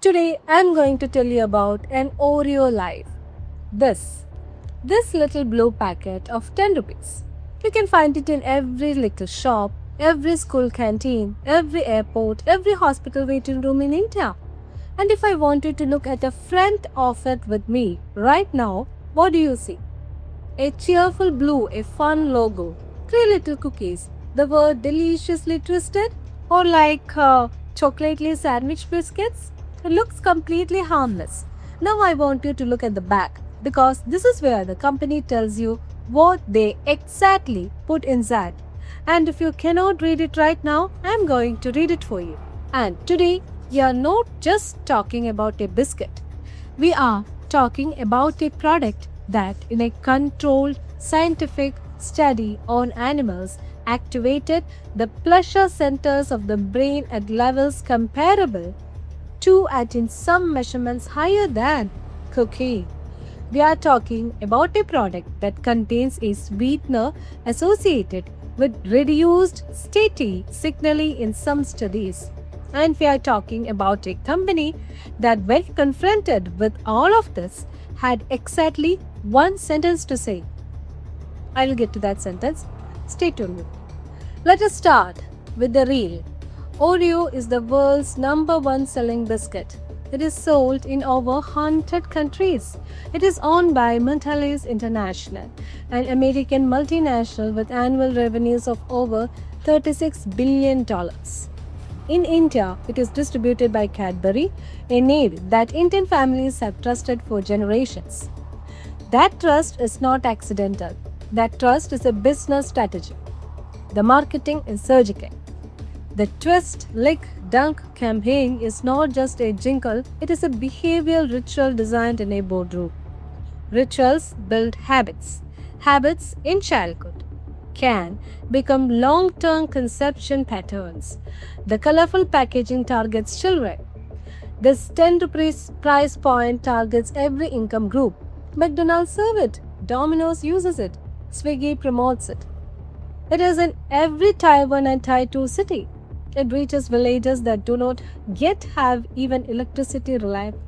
Today I'm going to tell you about an Oreo life. This little blue packet of 10 rupees. You can find it in every little shop, every school canteen, every airport, every hospital waiting room in India. And if I want you to look at the front of it with me right now, what do you see? A cheerful blue, a fun logo, 3 little cookies, the word deliciously twisted, or like chocolately sandwiched biscuits. It looks completely harmless. Now I want you to look at the back because this is where the company tells you what they exactly put inside. And if you cannot read it right now, I am going to read it for you. And today, we are not just talking about a biscuit. We are talking about a product that, in a controlled scientific study on animals, activated the pleasure centers of the brain at levels comparable to and in some measurements higher than cocaine. We are talking about a product that contains a sweetener associated with reduced satiety signaling in some studies. And we are talking about a company that, when confronted with all of this, had exactly one sentence to say. I will get to that sentence. Stay tuned. Let us start with the real. Oreo is the world's #1 selling biscuit. It is sold in over 100 countries. It is owned by Mondelez International, an American multinational with annual revenues of over $36 billion. In India, it is distributed by Cadbury, a name that Indian families have trusted for generations. That trust is not accidental. That trust is a business strategy. The marketing is surgical. The twist, lick, dunk campaign is not just a jingle, it is a behavioral ritual designed in a boardroom. Rituals build habits. Habits in childhood can become long-term consumption patterns. The colorful packaging targets children. This 10 rupees price point targets every income group. McDonald's serves it. Domino's uses it. Swiggy promotes it. It is in every Tier 1 and Tier 2 city. It reaches villages that do not yet have even electricity reliable.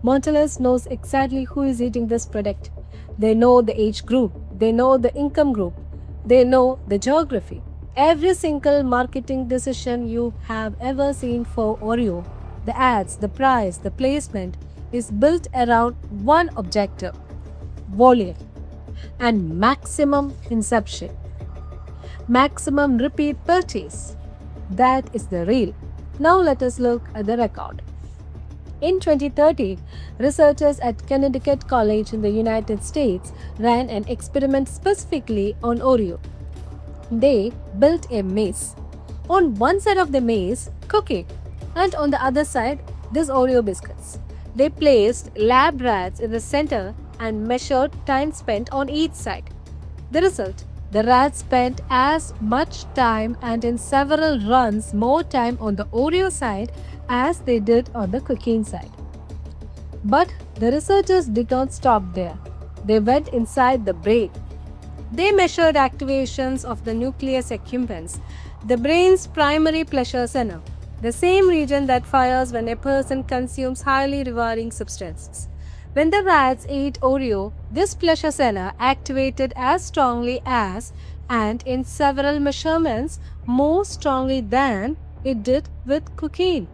Mondelez knows exactly who is eating this product. They know the age group. They know the income group. They know the geography. Every single marketing decision you have ever seen for Oreo, the ads, the price, the placement, is built around one objective: volume and maximum consumption. Maximum repeat purchase. That is the real. Now let us look at the record. In 2013, researchers at Connecticut College in the United States ran an experiment specifically on Oreo. They built a maze. On one side of the maze, cookie, and on the other side, these Oreo biscuits. They placed lab rats in the center and measured time spent on each side. The result: the rats spent as much time and in several runs more time on the Oreo side as they did on the cooking side. But the researchers did not stop there. They went inside the brain. They measured activations of the nucleus accumbens, the brain's primary pleasure center, the same region that fires when a person consumes highly rewarding substances. When the rats ate Oreo, this pleasure center activated as strongly as, and in several measurements more strongly than, it did with cocaine.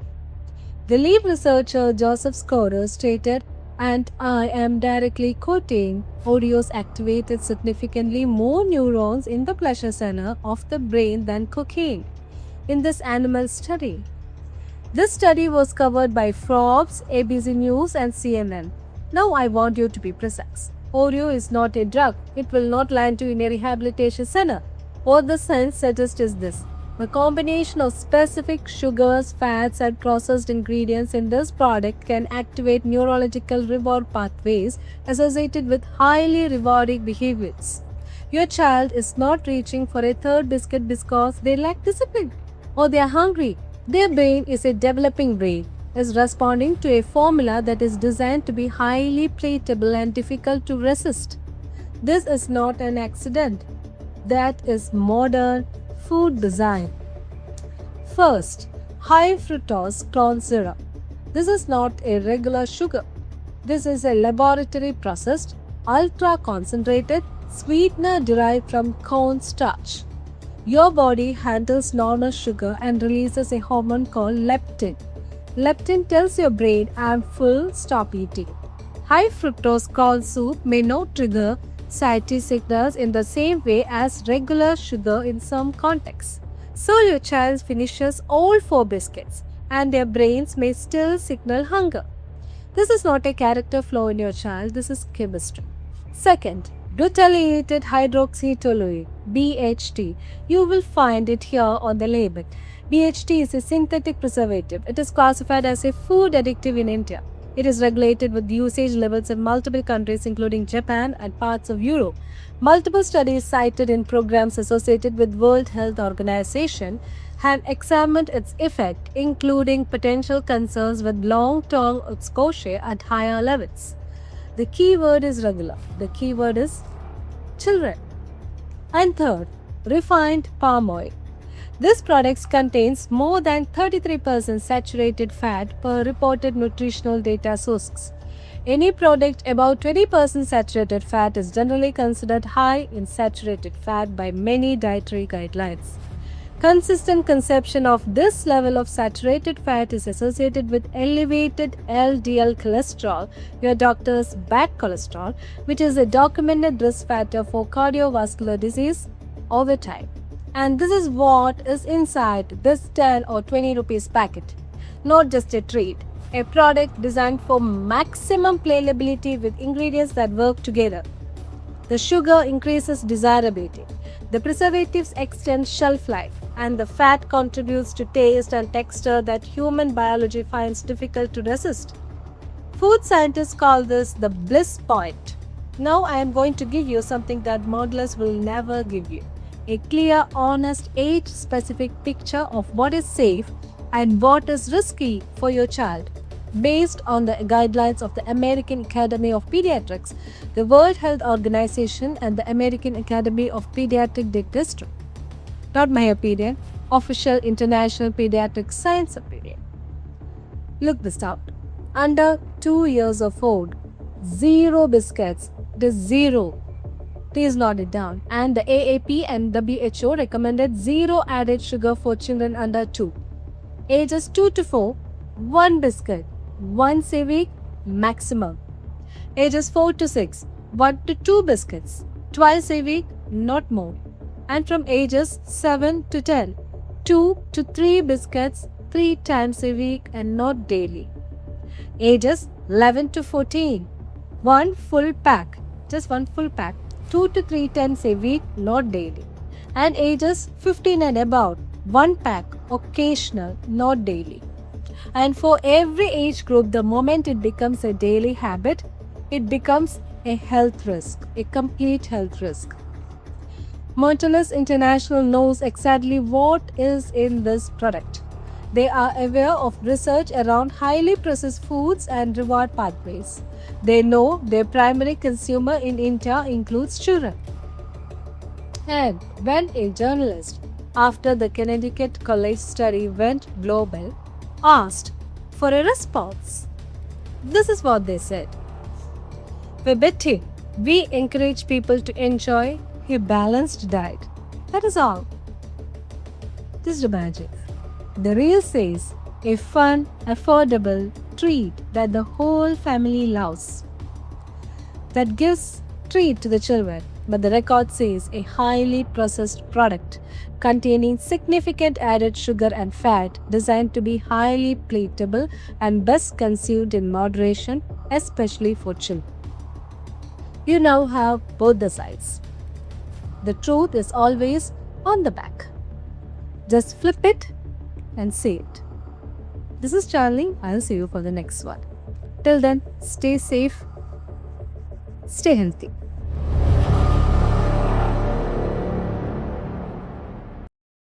The lead researcher Joseph Schroeder stated, and I am directly quoting, Oreos activated significantly more neurons in the pleasure center of the brain than cocaine in this animal study. This study was covered by Forbes, ABC News, and CNN. Now I want you to be precise. Oreo is not a drug. It will not land you in a rehabilitation center. What the science suggests is this: the combination of specific sugars, fats, and processed ingredients in this product can activate neurological reward pathways associated with highly rewarding behaviors. Your child is not reaching for a third biscuit because they lack discipline or they are hungry. Their brain is a developing brain, is responding to a formula that is designed to be highly palatable and difficult to resist. This is not an accident. That is modern food design. First, high fructose corn syrup. This is not a regular sugar. This is a laboratory processed, ultra concentrated sweetener derived from corn starch. Your body handles normal sugar and releases a hormone called leptin. Leptin tells your brain, I'm full, stop eating. High fructose corn soup may not trigger satiety signals in the same way as regular sugar in some contexts. So your child finishes all 4 biscuits and their brains may still signal hunger. This is not a character flaw in your child, this is chemistry. Second, butylated hydroxytoluene, BHT. You will find it here on the label. BHT is a synthetic preservative. It is classified as a food addictive in India. It is regulated with usage levels in multiple countries including Japan and parts of Europe. Multiple studies cited in programs associated with World Health Organization have examined its effect, including potential concerns with long-term exposure at higher levels. The key word is regular. The key word is children. And third, refined palm oil. This product contains more than 33% saturated fat per reported nutritional data sources. Any product above 20% saturated fat is generally considered high in saturated fat by many dietary guidelines. Consistent consumption of this level of saturated fat is associated with elevated LDL cholesterol, your doctor's bad cholesterol, which is a documented risk factor for cardiovascular disease over time. And this is what is inside this 10 or 20 rupees packet. Not just a treat, a product designed for maximum palatability with ingredients that work together. The sugar increases desirability. The preservatives extend shelf life, and the fat contributes to taste and texture that human biology finds difficult to resist. Food scientists call this the bliss point. Now I am going to give you something that Mondelez will never give you. A clear, honest, age-specific picture of what is safe and what is risky for your child, based on the guidelines of the American Academy of Pediatrics, the World Health Organization, and the American Academy of Pediatric Dentistry. Not my opinion, official international pediatric science opinion. Look this out. Under 2 years of old, 0 biscuits. It is 0. Please note it down. And the AAP and WHO recommended 0 added sugar for children under 2. Ages 2 to 4, 1 biscuit, once a week maximum. Ages 4 to 6, 1 to 2 biscuits, twice a week, not more. And from ages 7 to 10, 2 to 3 biscuits 3 times a week and not daily. Ages 11 to 14, 1 full pack, just 1 full pack, 2 to 3 times a week, not daily. And ages 15 and above, 1 pack, occasional, not daily. And for every age group, the moment it becomes a daily habit, it becomes a health risk, a complete health risk. Mondelez International knows exactly what is in this product. They are aware of research around highly processed foods and reward pathways. They know their primary consumer in India includes children. And when a journalist, after the Connecticut College study went global, asked for a response, this is what they said. We bet you, we encourage people to enjoy a balanced diet. That is all. This is the magic. The reel says a fun, affordable treat that the whole family loves. That gives treat to the children. But the record says a highly processed product containing significant added sugar and fat designed to be highly palatable and best consumed in moderation, especially for children. You now have both the sides. The truth is always on the back. Just flip it and see it. This is Chandni. I'll see you for the next one. Till then, stay safe, stay healthy.